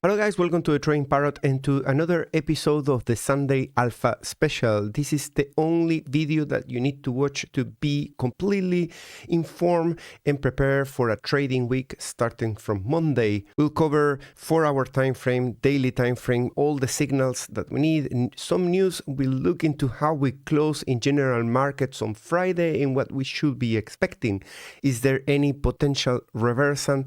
Hello guys, welcome to the Trading Parrot and to another episode of the Sunday Alpha Special. This is the only video that you need to watch to be completely informed and prepare for a trading week starting from Monday. We'll cover 4-hour time frame, daily time frame, all the signals that we need, and some news. We'll look into how we close in general markets on Friday and what we should be expecting. Is there any potential reversal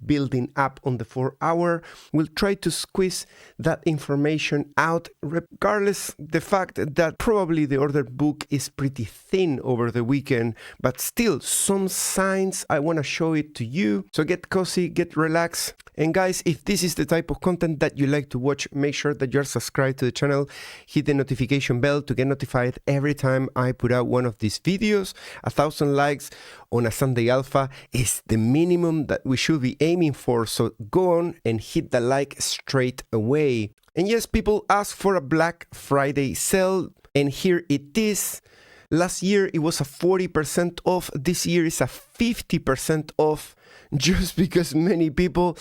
building up on the 4-hour? We'll try to squeeze that information out, regardless the fact that probably the order book is pretty thin over the weekend, but still some signs. I want to show it to you. So get cozy, get relaxed. And guys, if this is the type of content that you like to watch, make sure that you're subscribed to the channel, hit the notification bell to get notified every time I put out one of these videos. 1,000 likes on a Sunday Alpha is the minimum that we should be aiming for, so go on and hit the like straight away. And yes, people ask for a Black Friday sale, and here it is. Last year it was a 40% off, this year is a 50% off, just because many people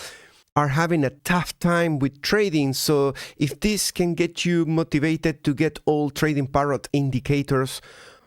are having a tough time with trading. So if this can get you motivated to get all Trading Parrot indicators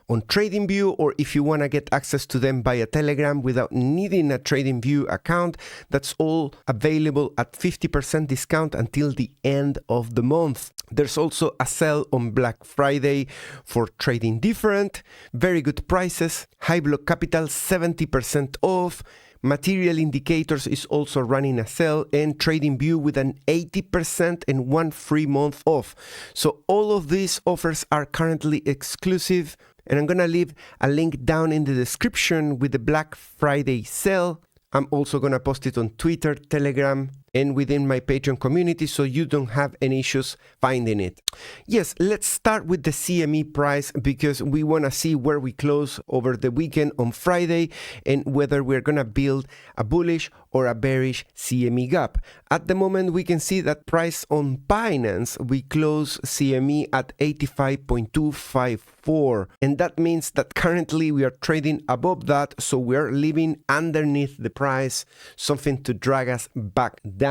on TradingView, or if you want to get access to them via Telegram without needing a TradingView account, that's all available at 50% discount until the end of the month. There's also a sale on Black Friday for Trading Different, very good prices, high block capital 70% off. Material Indicators is also running a sale, and TradingView with an 80% and 1 free month off. So all of these offers are currently exclusive, and I'm gonna leave a link down in the description with the Black Friday sale. I'm also gonna post it on Twitter, Telegram, and within my Patreon community, so you don't have any issues finding it. Yes, let's start with the CME price, because we want to see where we close over the weekend on Friday and whether we're going to build a bullish or a bearish CME gap. At the moment, we can see that price on Binance, we close CME at 85.254, and that means that currently we are trading above that, so we're living underneath the price, something to drag us back down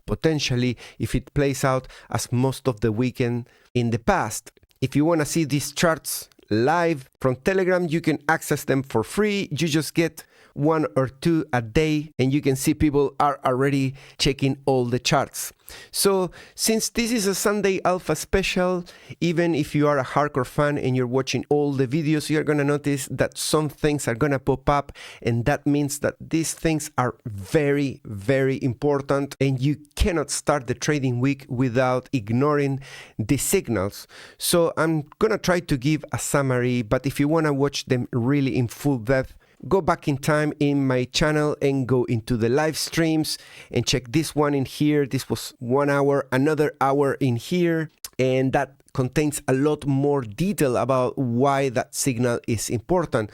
potentially if it plays out as most of the weekend in the past. If you want to see these charts live from Telegram, you can access them for free. You just get 1 or 2 a day, and you can see people are already checking all the charts. So since this is a Sunday Alpha special, even if you are a hardcore fan and you're watching all the videos, you're gonna notice that some things are gonna pop up, and that means that these things are very, very important, and you cannot start the trading week without ignoring the signals. So I'm gonna try to give a summary, but if you wanna watch them really in full depth, go back in time in my channel and go into the live streams and check this one in here. This was 1 hour, another hour in here, and that contains a lot more detail about why that signal is important.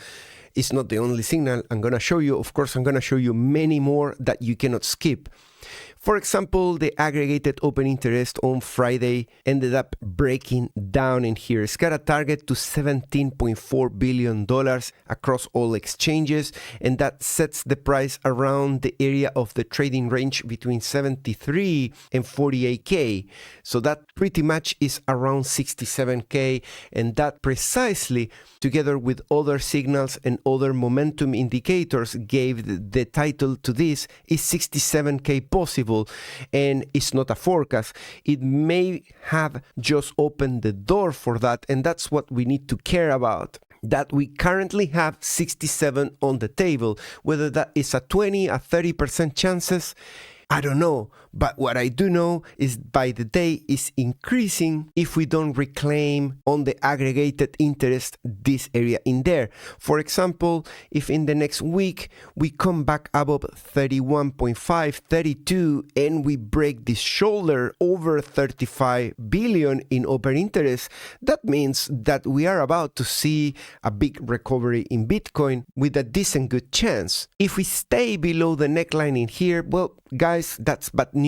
It's not the only signal I'm gonna show you. Of course, I'm gonna show you many more that you cannot skip. For example, the aggregated open interest on Friday ended up breaking down in here. It's got a target to $17.4 billion across all exchanges, and that sets the price around the area of the trading range between 73 and 48K. So that pretty much is around 67K, and that precisely, together with other signals and other momentum indicators, gave the title to this, is 67K possible. And it's not a forecast. It may have just opened the door for that, and that's what we need to care about. That we currently have 67 on the table. Whether that is a 20, a 30% chances, I don't know. But what I do know is by the day is increasing if we don't reclaim on the aggregated interest this area in there. For example, if in the next week we come back above 31.5, 32, and we break this shoulder over 35 billion in open interest, that means that we are about to see a big recovery in Bitcoin with a decent good chance. If we stay below the neckline in here, well, guys, that's bad news.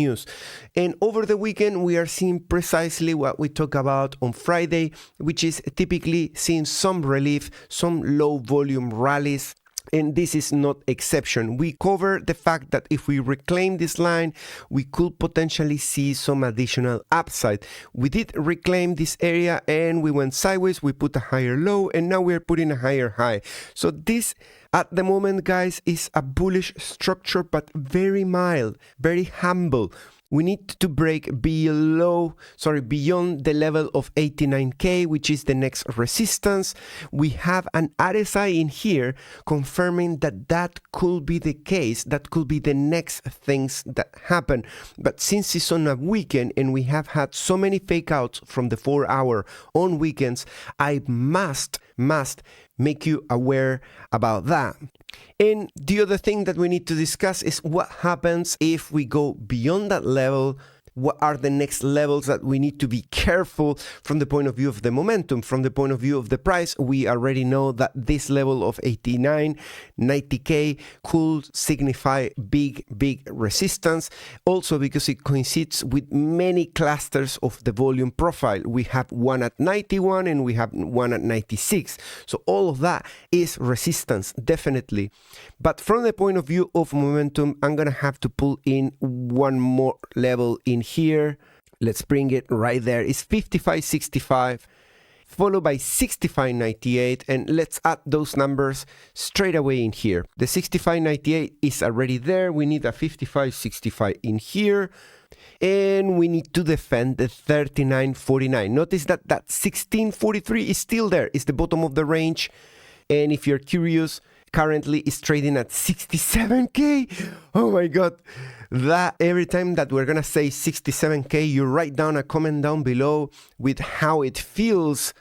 And over the weekend, we are seeing precisely what we talk about on Friday, which is typically seeing some relief, some low volume rallies. And this is not exception. We cover the fact that if we reclaim this line, we could potentially see some additional upside. We did reclaim this area and we went sideways. We put a higher low and now we're putting a higher high. So this at the moment, guys, is a bullish structure, but very mild, very humble. We need to break beyond the level of 89K, which is the next resistance. We have an RSI in here confirming that that could be the case. That could be the next things that happen. But since it's on a weekend and we have had so many fake outs from the 4 hour on weekends, I must make you aware about that. And the other thing that we need to discuss is what happens if we go beyond that level. What are the next levels that we need to be careful from the point of view of the momentum, from the point of view of the price? We already know that this level of 89, 90K could signify big resistance. Also because it coincides with many clusters of the volume profile. We have one at 91 and we have one at 96. So all of that is resistance, definitely. But from the point of view of momentum, I'm going to have to pull in one more level in here. Let's bring it right there. It's 55.65 followed by 65.98, and let's add those numbers straight away in here. The 65.98 is already there. We need a 55.65 in here, and we need to defend the 39.49. Notice that 16.43 is still there. It's the bottom of the range, and if you're curious, currently is trading at 67K. Oh my god, that every time that we're gonna say 67K, you write down a comment down below with how it feels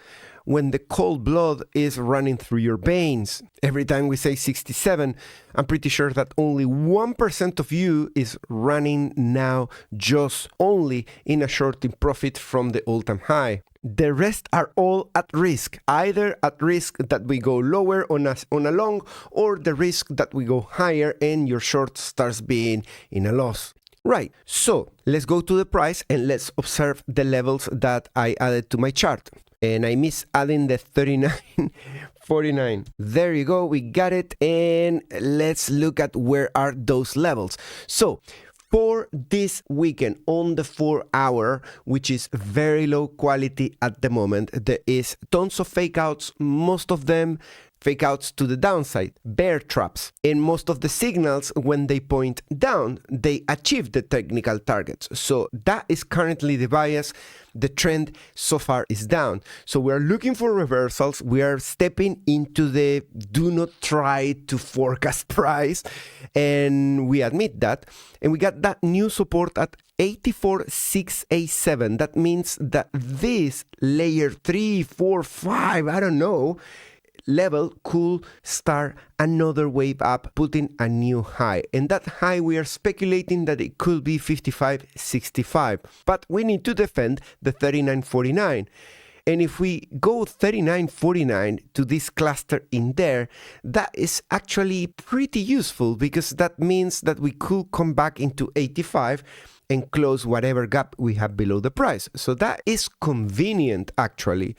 when the cold blood is running through your veins. Every time we say 67, I'm pretty sure that only 1% of you is running now just only in a short in profit from the all-time high. The rest are all at risk, either at risk that we go lower on a long, or the risk that we go higher and your short starts being in a loss. Right, so let's go to the price and let's observe the levels that I added to my chart. And I miss adding the 39.49. There you go, we got it. And let's look at where are those levels. So for this weekend on the 4 hour, which is very low quality at the moment, there is tons of fake outs, most of them fake outs to the downside, bear traps. And most of the signals, when they point down, they achieve the technical targets. So that is currently the bias. The trend so far is down. So we're looking for reversals. We are stepping into the do not try to forecast price. And we admit that. And we got that new support at 84,687. That means that this layer 3, 4, 5, I don't know, level could start another wave up, putting a new high. And that high, we are speculating that it could be 55.65. But we need to defend the 39.49. And if we go 39.49 to this cluster in there, that is actually pretty useful, because that means that we could come back into 85 and close whatever gap we have below the price. So that is convenient, actually,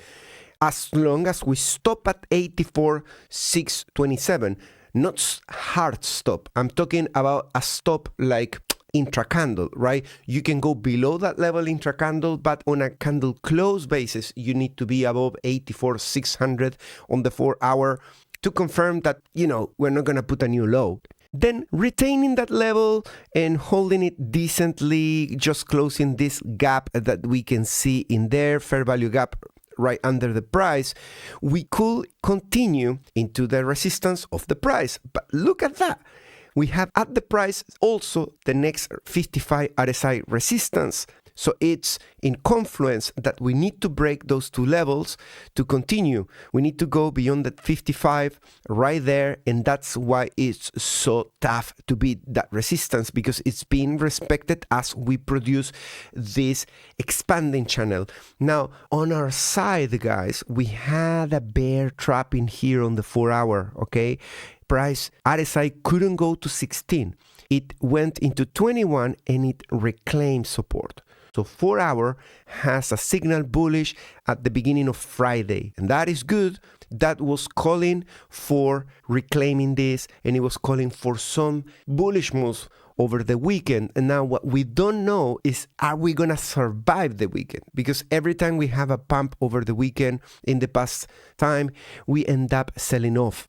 as long as we stop at 84,627, not hard stop. I'm talking about a stop like intra-candle, right? You can go below that level intra-candle, but on a candle close basis, you need to be above 84,600 on the 4 hour to confirm that, we're not going to put a new low. Then retaining that level and holding it decently, just closing this gap that we can see in there, fair value gap right under the price, we could continue into the resistance of the price. But look at that. We have at the price also the next 55 RSI resistance. So it's in confluence that we need to break those two levels to continue. We need to go beyond that 55 right there. And that's why it's so tough to beat that resistance, because it's being respected as we produce this expanding channel. Now, on our side, guys, we had a bear trap in here on the 4 hour, okay? Price RSI couldn't go to 16. It went into 21 and it reclaimed support. So 4 hour has a signal bullish at the beginning of Friday, and that is good. That was calling for reclaiming this, and it was calling for some bullish moves over the weekend. And now what we don't know is, are we gonna survive the weekend? Because every time we have a pump over the weekend in the past time, we end up selling off.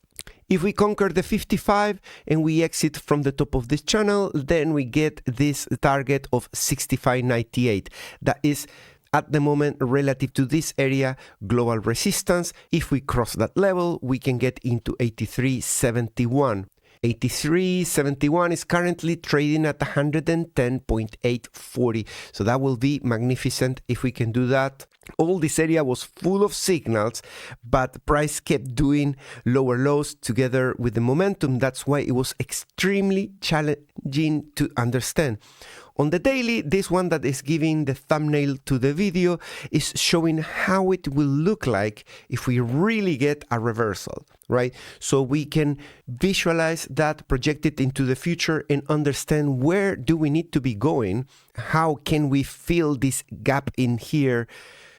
If we conquer the 55 and we exit from the top of this channel, then we get this target of 65.98. That is at the moment, relative to this area, global resistance. If we cross that level, we can get into 83.71. 83.71 is currently trading at 110.840. So that will be magnificent if we can do that. All this area was full of signals, but price kept doing lower lows together with the momentum. That's why it was extremely challenging to understand. On the daily, this one that is giving the thumbnail to the video is showing how it will look like if we really get a reversal, right? So we can visualize that, project it into the future, and understand where do we need to be going? How can we fill this gap in here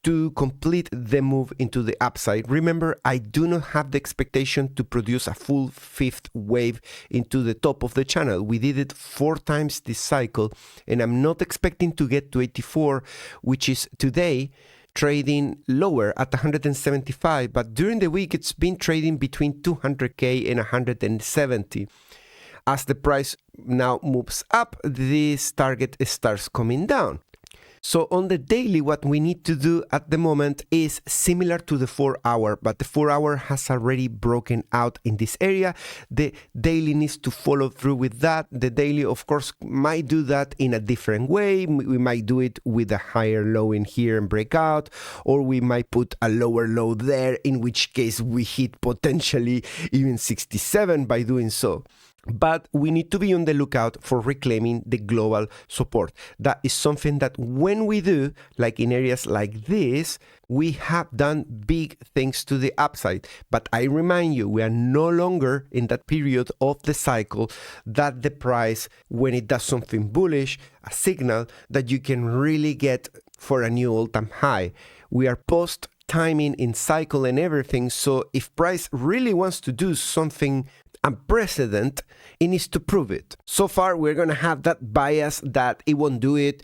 to complete the move into the upside? Remember, I do not have the expectation to produce a full fifth wave into the top of the channel. We did it 4 times this cycle, and I'm not expecting to get to 84, which is today trading lower at 175, but during the week it's been trading between 200k and 170. As the price now moves up, this target starts coming down. So on the daily, what we need to do at the moment is similar to the 4 hour, but the 4 hour has already broken out in this area. The daily needs to follow through with that. The daily, of course, might do that in a different way. We might do it with a higher low in here and break out, or we might put a lower low there, in which case we hit potentially even 67 by doing so. But we need to be on the lookout for reclaiming the global support. That is something that when we do, like in areas like this, we have done big things to the upside. But I remind you, we are no longer in that period of the cycle that the price, when it does something bullish, a signal that you can really get for a new all-time high. We are post timing in cycle and everything. So if price really wants to do something unprecedented, it needs to prove it. So far, we're going to have that bias that it won't do it,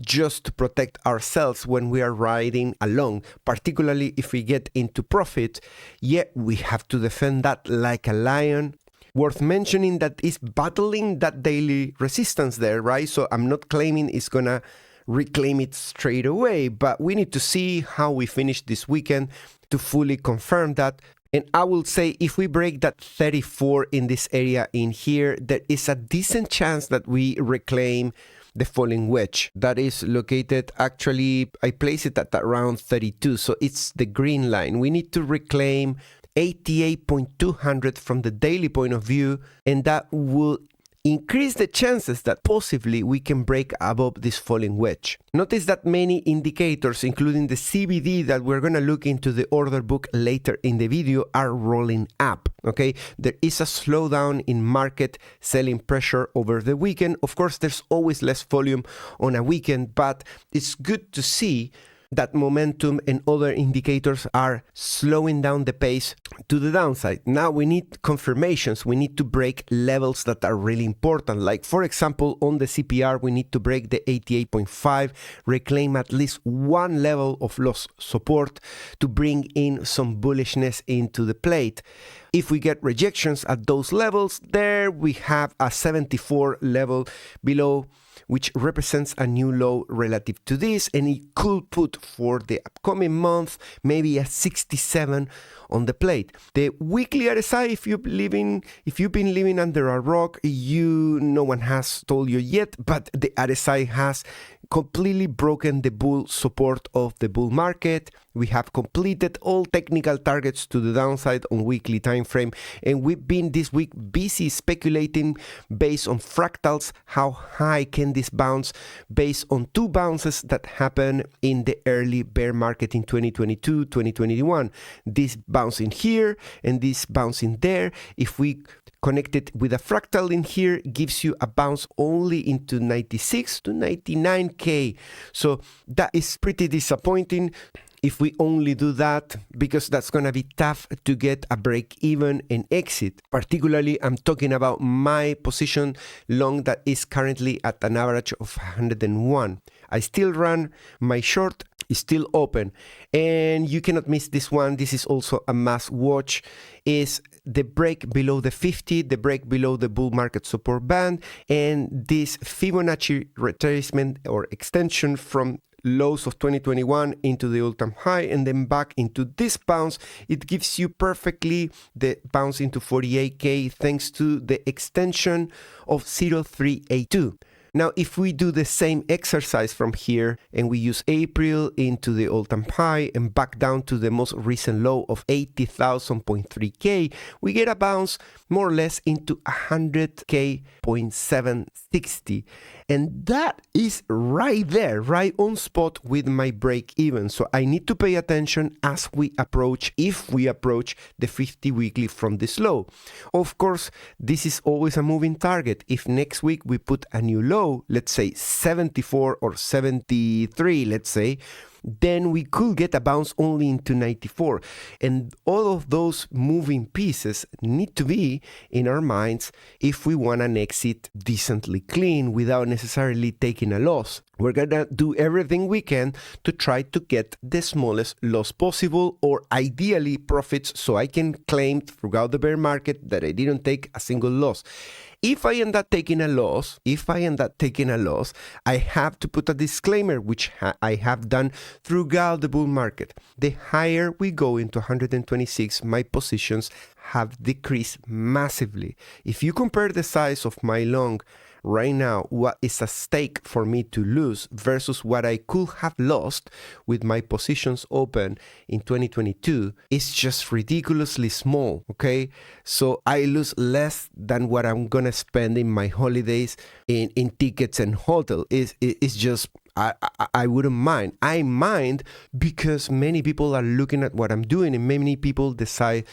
just to protect ourselves when we are riding along, particularly if we get into profit. Yet we have to defend that like a lion. Worth mentioning that it's battling that daily resistance there, right? So I'm not claiming it's going to reclaim it straight away, but we need to see how we finish this weekend to fully confirm that. And I will say, if we break that 34 in this area in here, there is a decent chance that we reclaim the falling wedge. That is located, actually, I place it at around 32. So it's the green line. We need to reclaim 88.200 from the daily point of view, and that will increase the chances that possibly we can break above this falling wedge. Notice that many indicators, including the CBD that we're going to look into the order book later in the video, are rolling up. Okay, there is a slowdown in market selling pressure over the weekend. Of course, there's always less volume on a weekend, but it's good to see that momentum and other indicators are slowing down the pace to the downside. Now we need confirmations. We need to break levels that are really important. Like, for example, on the CPR, we need to break the 88.5, reclaim at least one level of lost support to bring in some bullishness into the plate. If we get rejections at those levels, there we have a 74 level below, which represents a new low relative to this, and it could put for the upcoming month maybe a 67 on the plate. The weekly RSI, if you've been living under a rock, no one has told you yet, but the RSI has completely broken the bull support of the bull market. We have completed all technical targets to the downside on weekly time frame, and we've been this week busy speculating based on fractals how high can this bounce based on two bounces that happened in the early bear market in 2022-2021. This bounce in here and this bounce in there. If we connect it with a fractal in here, gives you a bounce only into 96 to 99k. So that is pretty disappointing if we only do that, because that's going to be tough to get a break even and exit. Particularly, I'm talking about my position long that is currently at an average of 101. I still run, my short is still open, and you cannot miss this one. This is also a must watch, is the break below the 50, the break below the bull market support band, and this Fibonacci retracement or extension from lows of 2021 into the all-time high and then back into this bounce. It gives you perfectly the bounce into 48k thanks to the extension of 0382. Now, if we do the same exercise from here and we use April into the all-time high and back down to the most recent low of 80,000.3k, we get a bounce more or less into 100k.760. And that is right there, right on spot with my break even. So I need to pay attention as we approach, if we approach the 50 weekly from this low. Of course, this is always a moving target. If next week we put a new low, let's say 74 or 73, let's say, then we could get a bounce only into 94. And all of those moving pieces need to be in our minds if we want an exit decently clean without necessarily taking a loss. We're gonna do everything we can to try to get the smallest loss possible, or ideally profits, so I can claim throughout the bear market that I didn't take a single loss. If I end up taking a loss, I have to put a disclaimer, which I have done throughout the bull market. The higher we go into 126, my positions have decreased massively. If you compare the size of my long right now, what is at stake for me to lose versus what I could have lost with my positions open in 2022, is just ridiculously small, okay? So I lose less than what I'm gonna spend in my holidays in tickets and hotel. It's just, I wouldn't mind. I mind because many people are looking at what I'm doing, and many people decide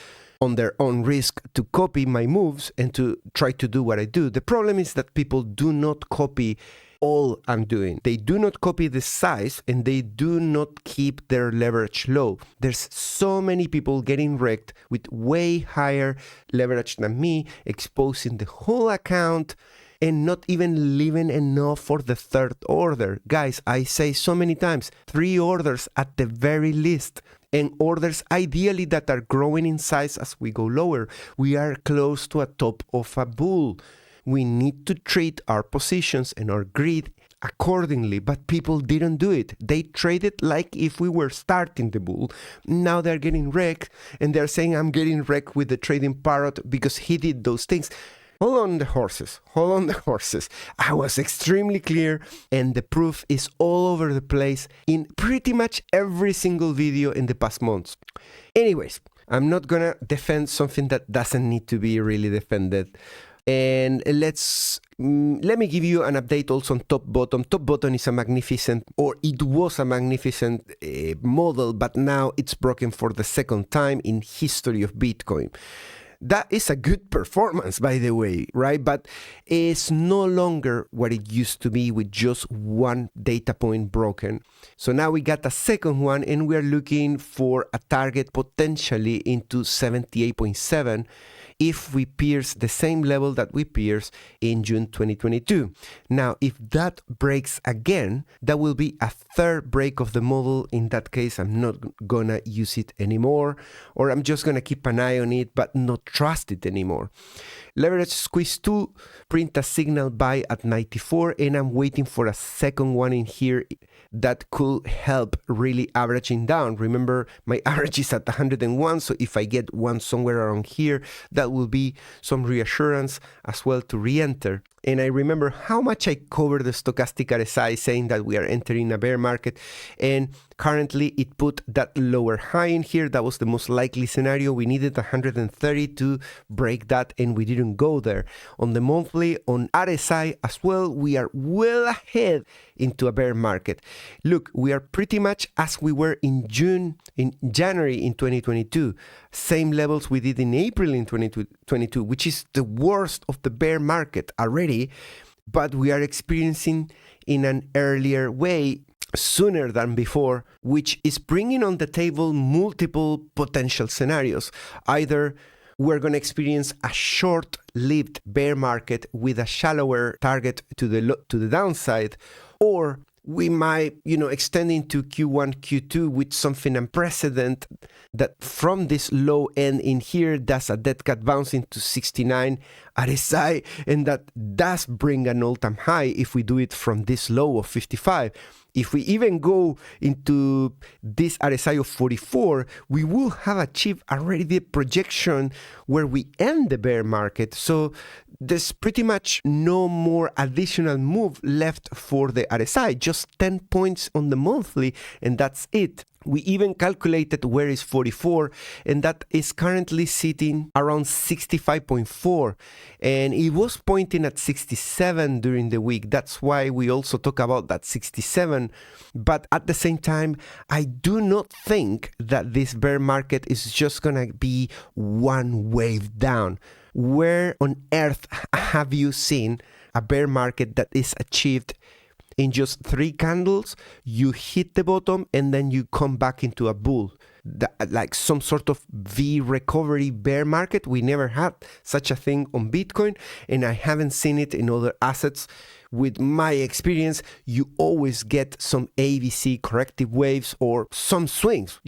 on their own risk to copy my moves and to try to do what I do. The problem is that people do not copy all I'm doing. They do not copy the size, and they do not keep their leverage low. There's so many people getting wrecked with way higher leverage than me, exposing the whole account and not even leaving enough for the third order. Guys, I say so many times, 3 orders at the very least. And orders ideally that are growing in size as we go lower. We are close to a top of a bull. We need to treat our positions and our greed accordingly, but people didn't do it. They traded like if we were starting the bull. Now they're getting wrecked, and they're saying I'm getting wrecked with the trading parrot because he did those things. Hold on the horses. I was extremely clear, and the proof is all over the place in pretty much every single video in the past months. Anyways, I'm not gonna defend something that doesn't need to be really defended. And let me give you an update also on top bottom. Top bottom is a magnificent, or it was a magnificent model, but now it's broken for the second time in history of Bitcoin. That is a good performance, by the way, right? But it's no longer what it used to be with just one data point broken. So now we got a second one, and we are looking for a target potentially into 78.7 if we pierce the same level that we pierced in June 2022. Now, if that breaks again, that will be a third break of the model. In that case, I'm not gonna use it anymore, or I'm just gonna keep an eye on it but not trust it anymore. Leverage squeeze 2, print a signal buy at 94, and I'm waiting for a second one in here that could help really averaging down. Remember, my average is at 101, so if I get one somewhere around here, that will be some reassurance as well to re-enter. And I remember how much I covered the stochastic RSI saying that we are entering a bear market. And currently it put that lower high in here. That was the most likely scenario. We needed 130 to break that, and we didn't go there. On the monthly, on RSI as well, we are well ahead into a bear market. Look, we are pretty much as we were in January in 2022. Same levels we did in April in 2022, which is the worst of the bear market already, but we are experiencing in an earlier way, sooner than before, which is bringing on the table multiple potential scenarios. Either we're going to experience a short-lived bear market with a shallower target to the downside, or we might, extend into Q1, Q2 with something unprecedented that from this low end in here does a dead cat bounce into 69 RSI, and that does bring an all-time high if we do it from this low of 55. If we even go into this RSI of 44, we will have achieved already the projection where we end the bear market. So there's pretty much no more additional move left for the RSI, just 10 points on the monthly, and that's it. We even calculated where is 44, and that is currently sitting around 65.4, and it was pointing at 67 during the week. That's why we also talk about that 67. But at the same time, I do not think that this bear market is just gonna be one wave down. Where on earth have you seen a bear market that is achieved in just 3 candles? You hit the bottom and then you come back into a bull, like some sort of V recovery bear market. We never had such a thing on Bitcoin, and I haven't seen it in other assets. With my experience, you always get some ABC corrective waves or some swings.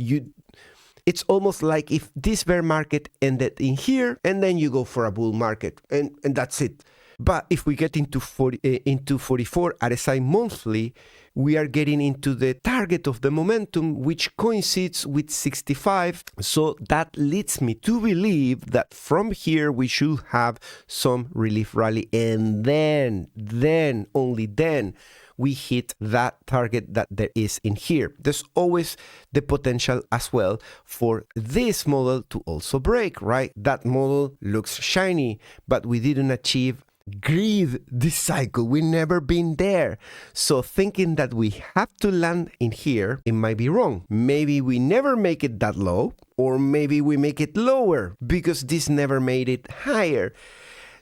It's almost like if this bear market ended in here and then you go for a bull market, and that's it. But if we get into 44 RSI monthly, we are getting into the target of the momentum, which coincides with 65. So that leads me to believe that from here we should have some relief rally, and then only then we hit that target that there is in here. There's always the potential as well for this model to also break, right? That model looks shiny, but we didn't achieve greed this cycle. We've never been there. So thinking that we have to land in here, it might be wrong. Maybe we never make it that low, or maybe we make it lower because this never made it higher.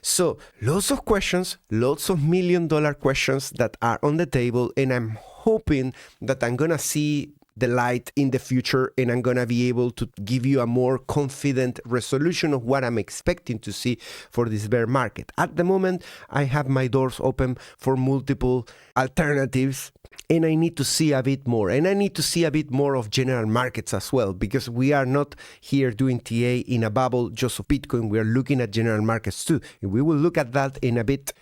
So lots of questions, lots of $1 million questions that are on the table, and I'm hoping that I'm gonna see the light in the future, and I'm gonna be able to give you a more confident resolution of what I'm expecting to see for this bear market. At the moment, I have my doors open for multiple alternatives, and I need to see a bit more, and I need to see a bit more of general markets as well, because we are not here doing TA in a bubble just of Bitcoin. We are looking at general markets too, and we will look at that in a bit.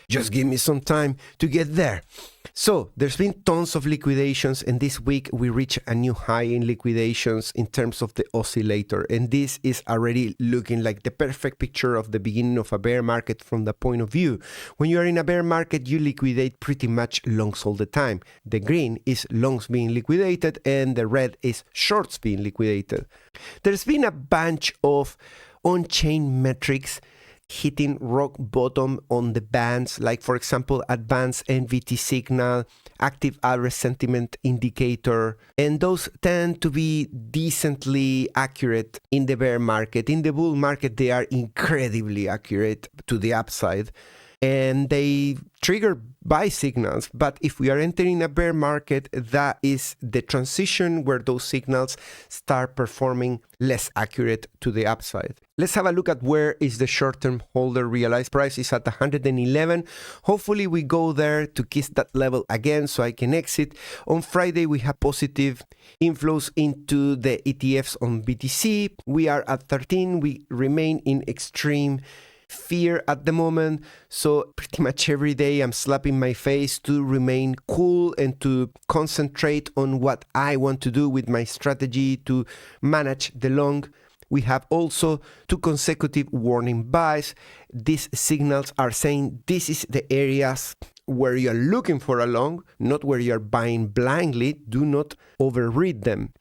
Just give me some time to get there. So there's been tons of liquidations, and this week we reached a new high in liquidations in terms of the oscillator, and this is already looking like the perfect picture of the beginning of a bear market from the point of view. When you are in a bear market, you liquidate pretty much longs all the time. The green is longs being liquidated, and the red is shorts being liquidated. There's been a bunch of on-chain metrics hitting rock bottom on the bands, like for example advanced NVT signal, active address sentiment indicator, and those tend to be decently accurate in the bear market. In the bull market they are incredibly accurate to the upside, and they trigger buy signals. But if we are entering a bear market, that is the transition where those signals start performing less accurate to the upside. Let's have a look at where is the short-term holder realized price. Is at 111. Hopefully we go there to kiss that level again so I can exit. On Friday we have positive inflows into the ETFs on BTC. We are at 13. We remain in extreme fear at the moment, so pretty much every day I'm slapping my face to remain cool and to concentrate on what I want to do with my strategy to manage the long We have also 2 consecutive warning buys. These signals are saying this is the areas where you're looking for a long, not where you're buying blindly. Do not overread them.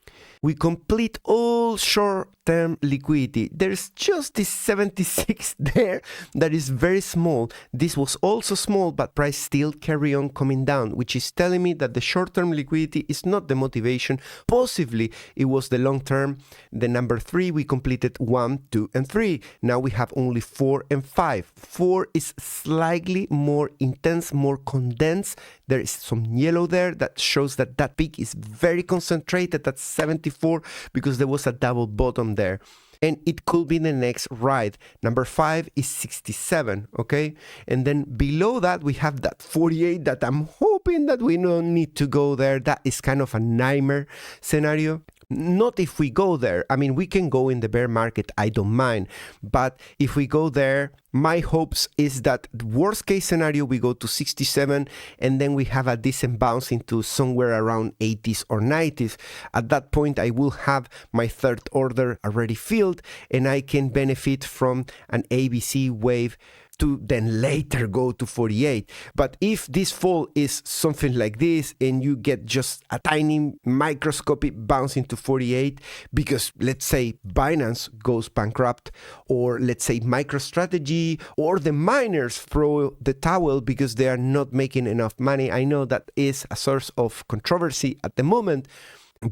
We complete all short-term liquidity. There's just this 76 there that is very small. This was also small, but price still carry on coming down, which is telling me that the short-term liquidity is not the motivation. Possibly it was the long-term. The number 3, we completed 1, 2, and 3. Now we have only 4 and 5. 4 is slightly more intense, more condensed. There is some yellow there that shows that that peak is very concentrated at 74 because there was a double bottom there. And it could be the next ride. Number 5 is 67, okay? And then below that, we have that 48 that I'm hoping that we don't need to go there. That is kind of a nightmare scenario. Not if we go there. I mean, we can go in the bear market, I don't mind. But if we go there, my hopes is that the worst case scenario, we go to 67 and then we have a decent bounce into somewhere around 80s or 90s. At that point, I will have my third order already filled and I can benefit from an ABC wave to then later go to 48. But if this fall is something like this and you get just a tiny microscopic bounce into 48 because let's say Binance goes bankrupt, or let's say MicroStrategy or the miners throw the towel because they are not making enough money. I know that is a source of controversy at the moment.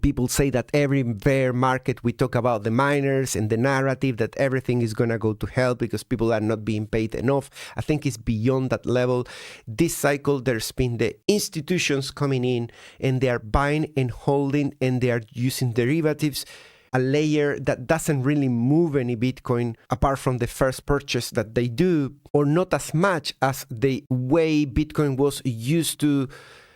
People say that every bear market we talk about the miners and the narrative that everything is going to go to hell because people are not being paid enough. I think it's beyond that level. This cycle, there's been the institutions coming in and they are buying and holding and they are using derivatives, a layer that doesn't really move any Bitcoin apart from the first purchase that they do, or not as much as the way Bitcoin was used to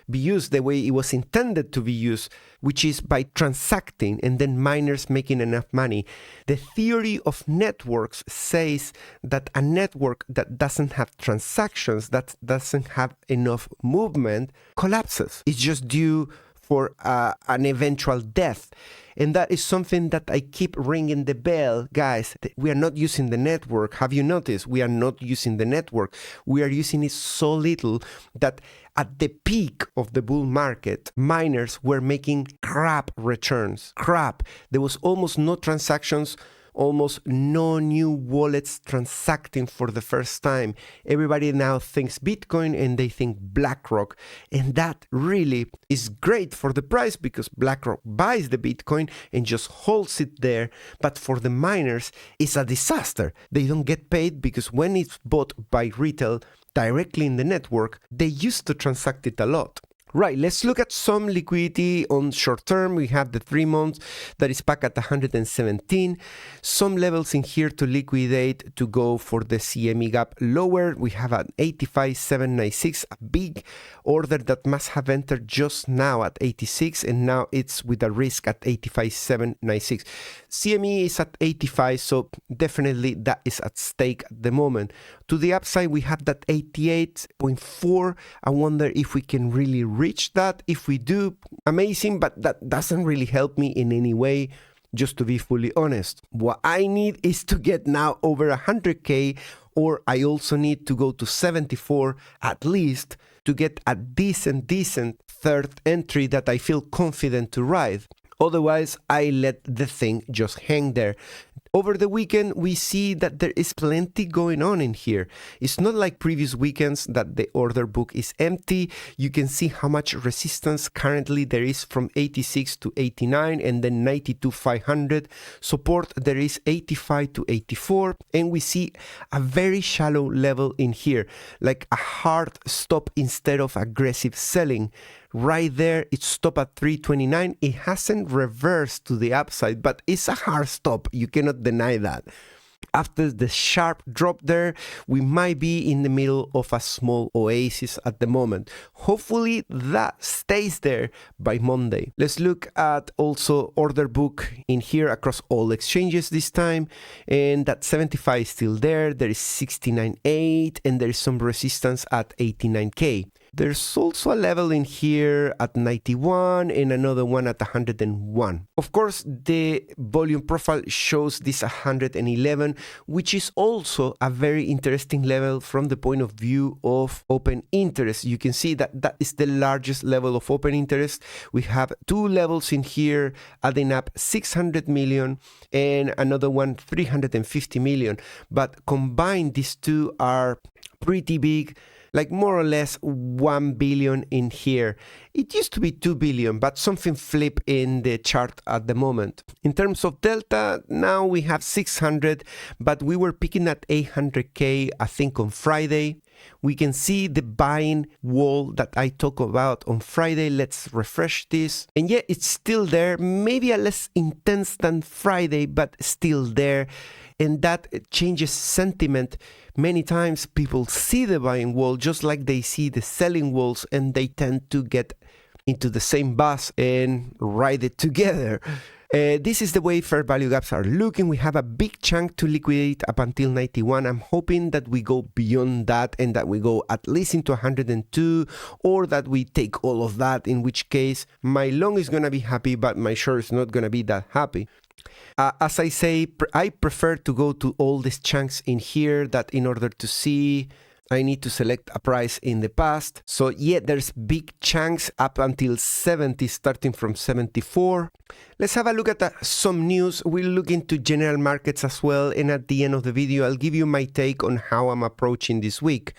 be used, the way it was intended to be used, which is by transacting and then miners making enough money. The theory of networks says that a network that doesn't have transactions, that doesn't have enough movement, collapses. It's just due for an eventual death. And that is something that I keep ringing the bell. Guys, we are not using the network. Have you noticed? We are not using the network. We are using it so little that at the peak of the bull market, miners were making crap returns. Crap. There was almost no transactions, almost no new wallets transacting for the first time. Everybody now thinks Bitcoin and they think BlackRock. And that really is great for the price because BlackRock buys the Bitcoin and just holds it there. But for the miners, it's a disaster. They don't get paid because when it's bought by retail directly in the network, they used to transact it a lot. Right, let's look at some liquidity on short term. We have the 3 months that is back at 117. Some levels in here to liquidate to go for the CME gap lower. We have an 85,796, a big order that must have entered just now at 86, and now it's with a risk at 85,796. CME is at 85, so definitely that is at stake at the moment. To the upside, we have that 88.4. I wonder if we can really reach that. If we do, amazing, but that doesn't really help me in any way, just to be fully honest. What I need is to get now over 100K, or I also need to go to 74 at least to get a decent third entry that I feel confident to ride. Otherwise, I let the thing just hang there. Over the weekend, we see that there is plenty going on in here. It's not like previous weekends that the order book is empty. You can see how much resistance currently there is from 86 to 89 and then 92,500. Support, there is 85 to 84. And we see a very shallow level in here, like a hard stop instead of aggressive selling. Right there, it stopped at 329. It hasn't reversed to the upside, but it's a hard stop. You cannot deny that. After the sharp drop there, we might be in the middle of a small oasis at the moment. Hopefully that stays there by Monday. Let's look at also order book in here across all exchanges this time. And that 75 is still there. There is 69.8 and there is some resistance at 89K. There's also a level in here at 91 and another one at 101. Of course, the volume profile shows this 111, which is also a very interesting level from the point of view of open interest. You can see that that is the largest level of open interest. We have two levels in here adding up 600 million and another one 350 million. But combined, these two are pretty big, like more or less 1 billion in here. It used to be 2 billion, but something flipped in the chart at the moment. In terms of delta, now we have 600, but we were picking at 800K, I think, on Friday. We can see the buying wall that I talked about on Friday. Let's refresh this. And yeah, it's still there, maybe a less intense than Friday, but still there. And that changes sentiment. Many times people see the buying wall just like they see the selling walls, and they tend to get into the same bus and ride it together. This is the way fair value gaps are looking. We have a big chunk to liquidate up until 91. I'm hoping that we go beyond that and that we go at least into 102, or that we take all of that, in which case my long is going to be happy, but my short is not going to be that happy. As I say, I prefer to go to all these chunks in here, that in order to see, I need to select a price in the past. So yeah, there's big chunks up until 70, starting from 74. Let's have a look at some news. We'll look into general markets as well. And at the end of the video, I'll give you my take on how I'm approaching this week.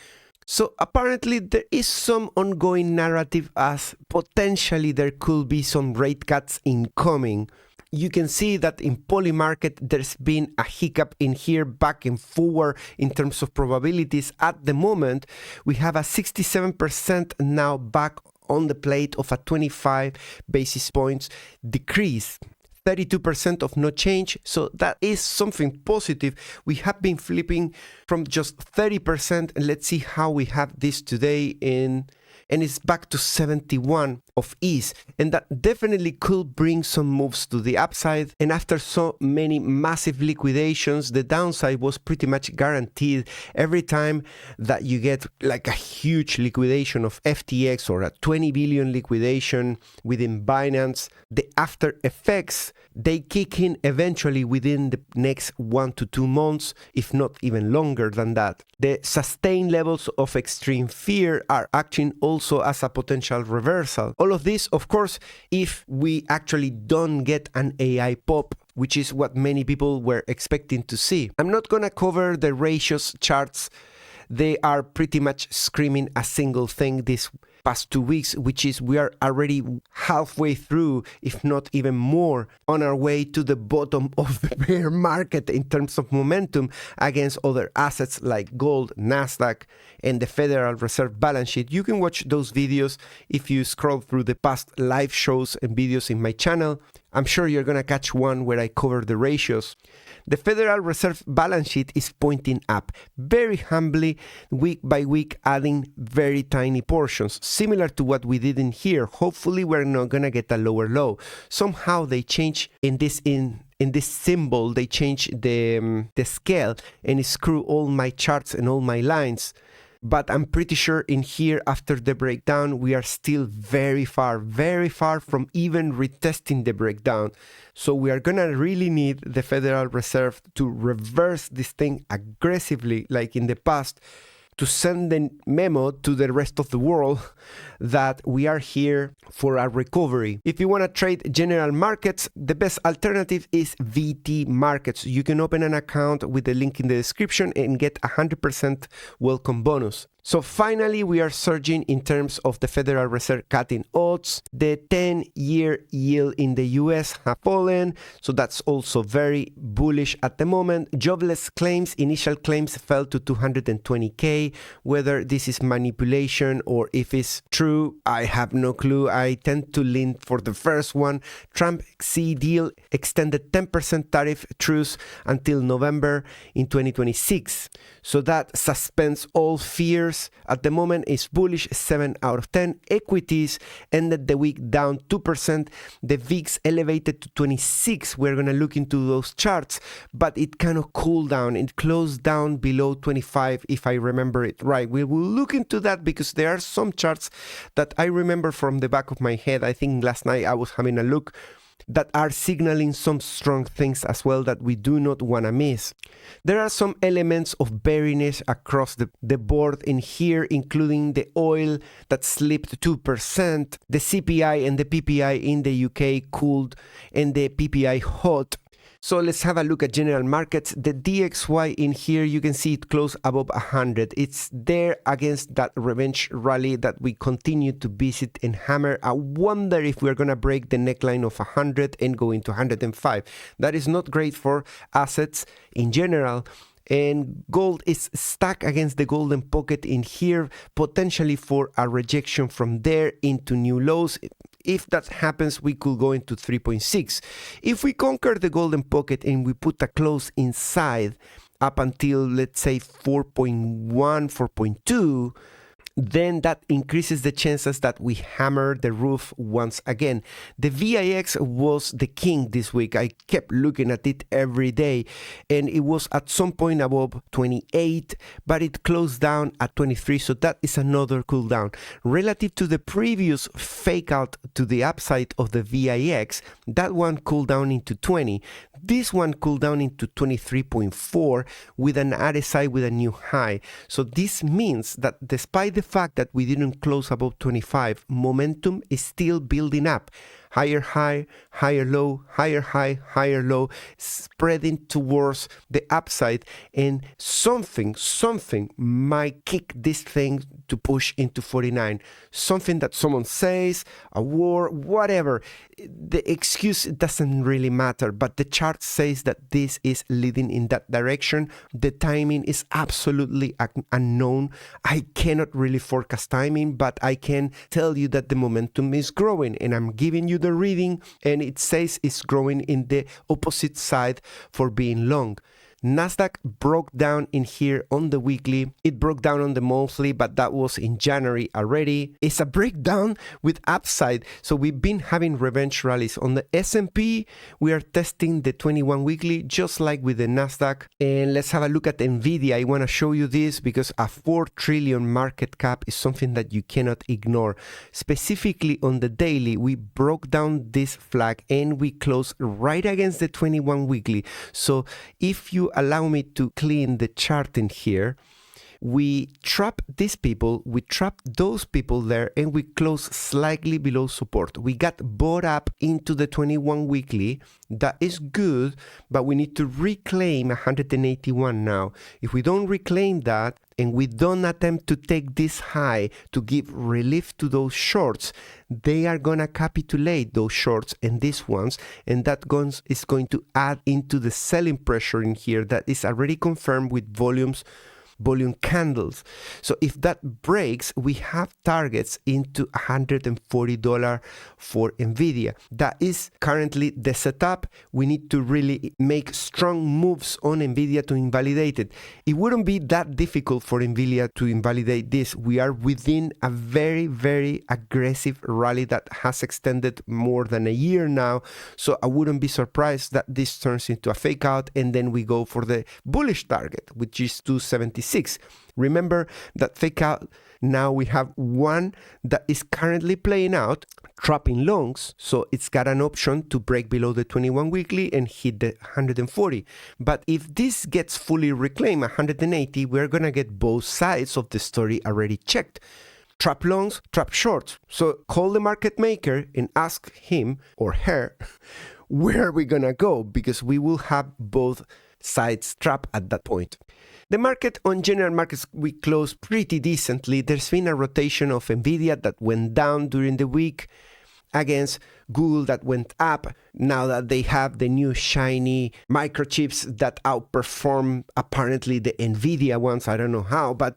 So apparently there is some ongoing narrative as potentially there could be some rate cuts incoming. You can see that in poly market, there's been a hiccup in here back and forward in terms of probabilities. At the moment, we have a 67% now back on the plate of a 25 basis points decrease. 32% of no change, so that is something positive. We have been flipping from just 30%, and let's see how we have this today and it's back to 71 of ease, and that definitely could bring some moves to the upside. And after so many massive liquidations, the downside was pretty much guaranteed. Every time that you get like a huge liquidation of FTX or a 20 billion liquidation within Binance, the after effects, they kick in eventually within the next 1 to 2 months, if not even longer than that. The sustained levels of extreme fear are acting also as a potential reversal. All of this, of course, if we actually don't get an AI pop, which is what many people were expecting to see. I'm not gonna cover the ratios charts. They are pretty much screaming a single thing this past 2 weeks, which is we are already halfway through, if not even more, on our way to the bottom of the bear market in terms of momentum against other assets like gold, Nasdaq, and the Federal Reserve balance sheet. You can watch those videos if you scroll through the past live shows and videos in my channel. I'm sure you're gonna catch one where I cover the ratios. The Federal Reserve balance sheet is pointing up very humbly, week by week, adding very tiny portions, similar to what we did in here. Hopefully we're not gonna get a lower low. Somehow they change in this symbol, they change the scale, and it screw all my charts and all my lines. But I'm pretty sure in here, after the breakdown, we are still very far from even retesting the breakdown. So we are gonna really need the Federal Reserve to reverse this thing aggressively, like in the past, to send the memo to the rest of the world that we are here for a recovery. If you want to trade general markets, the best alternative is VT Markets. You can open an account with the link in the description and get 100% welcome bonus. So finally, we are surging in terms of the Federal Reserve cutting odds. The 10-year yield in the US have fallen, so that's also very bullish at the moment. Jobless claims, initial claims fell to 220K. Whether this is manipulation or if it's true true? I have no clue. I tend to lean for the first one. Trump-Xi deal extended 10% tariff truce until November in 2026. So that suspends all fears. At the moment, it's bullish 7 out of 10. Equities ended the week down 2%. The VIX elevated to 26. We're going to look into those charts, but it kind of cooled down. It closed down below 25, if I remember it right. We will look into that because there are some charts that I remember from the back of my head. I think last night I was having a look that are signaling some strong things as well that we do not want to miss. There are some elements of beariness across the board in here, including the oil that slipped 2%, the CPI and the PPI in the UK cooled, and the PPI hot. So let's have a look at general markets. The DXY in here, you can see it close above 100. It's there against that revenge rally that we continue to visit and hammer. I wonder if we're going to break the neckline of 100 and go into 105. That is not great for assets in general. And gold is stuck against the golden pocket in here, potentially for a rejection from there into new lows. If that happens, we could go into 3.6. If we conquer the golden pocket and we put a close inside up until, let's say, 4.1, 4.2, then that increases the chances that we hammer the roof once again. The VIX was the king this week. I kept looking at it every day, and it was at some point above 28, but it closed down at 23, so that is another cool down. Relative to the previous fake out to the upside of the VIX, that one cooled down into 20. This one cooled down into 23.4 with an RSI with a new high. So this means that despite the fact that we didn't close above 25, momentum is still building up. Higher high, higher low, higher high, higher low, spreading towards the upside, and something might kick this thing to push into 49. Something that someone says, a war, whatever. The excuse doesn't really matter, but the chart says that this is leading in that direction. The timing is absolutely unknown. I cannot really forecast timing, but I can tell you that the momentum is growing, and I'm giving you the reading, and it says it's growing in the opposite side for being long. Nasdaq broke down in here on the weekly. It broke down on the monthly, but that was in January already. It's a breakdown with upside. So we've been having revenge rallies. On the S&P, we are testing the 21 weekly, just like with the Nasdaq. And let's have a look at Nvidia. I want to show you this because a 4 trillion market cap is something that you cannot ignore. Specifically on the daily, we broke down this flag and we closed right against the 21 weekly. So if you allow me to clean the chart in here, we trap these people, we trap those people there, and we close slightly below support. We got bought up into the 21 weekly. That is good, but we need to reclaim 181 now. If we don't reclaim that, and we don't attempt to take this high to give relief to those shorts, they are gonna capitulate, those shorts and these ones, and that is going to add into the selling pressure in here that is already confirmed with volume candles. So if that breaks, we have targets into $140 for Nvidia. That is currently the setup. We need to really make strong moves on Nvidia to invalidate it. It wouldn't be that difficult for Nvidia to invalidate this. We are within a very, very aggressive rally that has extended more than a year now. So I wouldn't be surprised that this turns into a fake out, and then we go for the bullish target, which is 276. Remember that fake out. Now we have one that is currently playing out, trapping longs, so it's got an option to break below the 21 weekly and hit the 140. But if this gets fully reclaimed, 180, we're gonna get both sides of the story already checked. Trap longs, trap shorts. So call the market maker and ask him or her, where are we gonna go? Because we will have both sides trapped at that point. The market on general markets, we closed pretty decently. There's been a rotation of Nvidia that went down during the week against Google that went up now that they have the new shiny microchips that outperform apparently the Nvidia ones. I don't know how, but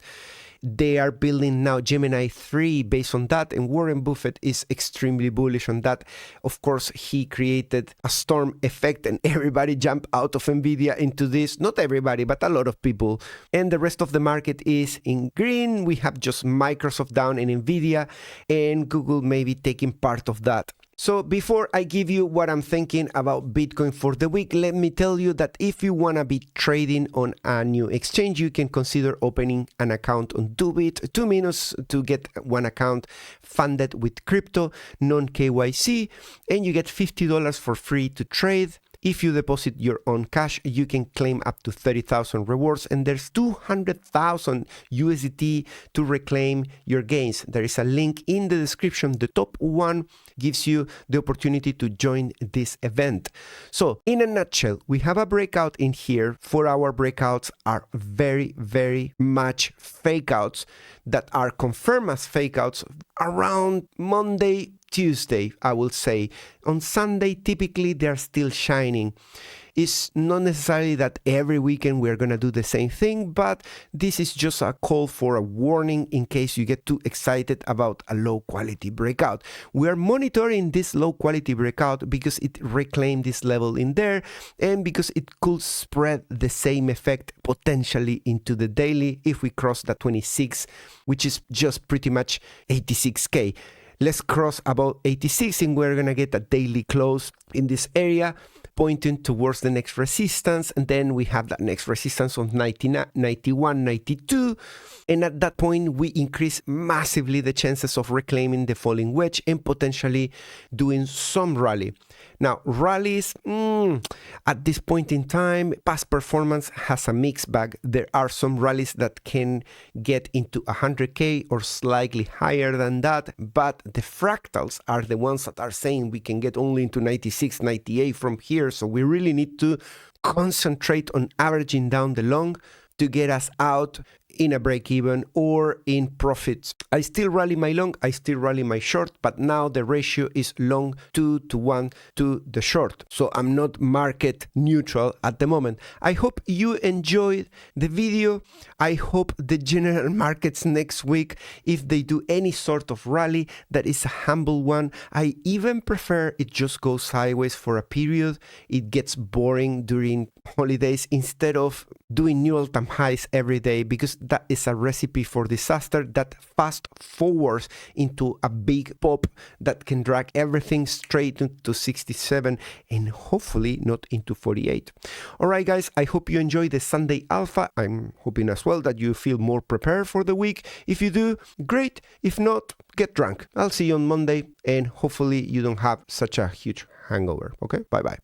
they are building now Gemini 3 based on that, and Warren Buffett is extremely bullish on that. Of course, he created a storm effect and everybody jumped out of Nvidia into this. Not everybody, but a lot of people. And the rest of the market is in green. We have just Microsoft down and Nvidia, and Google maybe taking part of that. So before I give you what I'm thinking about Bitcoin for the week, let me tell you that if you want to be trading on a new exchange, you can consider opening an account on Doobit, 2 minutes to get one account funded with crypto, non-KYC, and you get $50 for free to trade. If you deposit your own cash, you can claim up to 30,000 rewards, and there's 200,000 USDT to reclaim your gains. There is a link in the description. The top one gives you the opportunity to join this event. So in a nutshell, we have a breakout in here. 4-hour breakouts are very, very much fake outs that are confirmed as fake outs around Monday, Tuesday, I will say. On Sunday, typically they're still shining. It's not necessarily that every weekend we're going to do the same thing, but this is just a call for a warning in case you get too excited about a low quality breakout. We are monitoring this low quality breakout because it reclaimed this level in there, and because it could spread the same effect potentially into the daily if we cross that 26, which is just pretty much 86K. Let's cross about 86 and we're going to get a daily close in this area, pointing towards the next resistance, and then we have that next resistance on 99, 91, 92, and at that point we increase massively the chances of reclaiming the falling wedge and potentially doing some rally. Now rallies, at this point in time, past performance has a mixed bag. There are some rallies that can get into 100K or slightly higher than that, but the fractals are the ones that are saying we can get only into 96, 98 from here. So we really need to concentrate on averaging down the long to get us out in a break even or in profits. I still rally my long, I still rally my short, but now the ratio is long 2 to 1 to the short. So I'm not market neutral at the moment. I hope you enjoyed the video. I hope the general markets next week, if they do any sort of rally, that is a humble one. I even prefer it just goes sideways for a period. It gets boring during holidays instead of doing new all-time highs every day, because that is a recipe for disaster that fast forwards into a big pop that can drag everything straight into 67 and hopefully not into 48. All right, guys, I hope you enjoy the Sunday Alpha. I'm hoping as well that you feel more prepared for the week. If you do, great. If not, get drunk. I'll see you on Monday, and hopefully you don't have such a huge hangover. Okay, bye-bye.